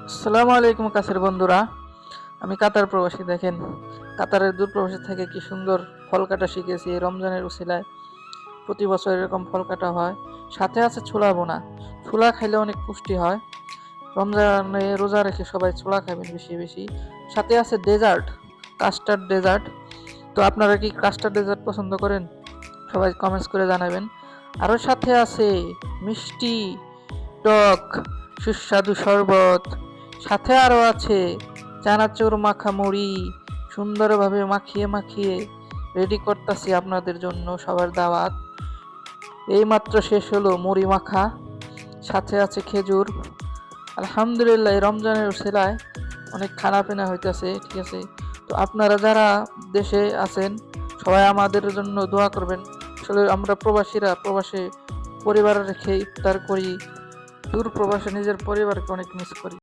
আসসালামু আলাইকুম কাছের বন্ধুরা। আমি কাতার প্রবাসী। দেখেন, কাতারের দূর প্রবাসী থেকে কি সুন্দর ফল কাটা শিখেছি এই রমজানের উছিলায়। প্রতি বছর এরকম ফল কাটা হয়। সাথে আছে ছোলা বোনা। ছোলা খাইলে অনেক পুষ্টি হয়। রমজানে রোজা রেখে সবাই ছোলা খাবেন বেশি বেশি। সাথে আছে ডেজার্ট, কাস্টার্ড ডেজার্ট। তো আপনারা কি কাস্টার্ড ডেজার্ট পছন্দ করেন? সবাই কমেন্টস করে জানাবেন। আরও সাথে আছে মিষ্টি, টক, সুস্বাদু শরবত। সাথে আরও আছে চানাচুর মাখা মুড়ি। সুন্দরভাবে মাখিয়ে মাখিয়ে রেডি করতেছি আপনাদের জন্য সবার দাওয়াত। এইমাত্র শেষ হলো মুড়ি মাখা, সাথে আছে খেজুর। আলহামদুলিল্লাহ, এই রমজানের উসিলায় অনেক খানা পিনা হইতেছে। ঠিক আছে, তো আপনারা যারা দেশে আছেন সবাই আমাদের জন্য দোয়া করবেন। আসলে আমরা প্রবাসীরা প্রবাসে পরিবার রেখে ইফতার করি। দূর প্রবাসে নিজের পরিবারকে অনেক মিস করি।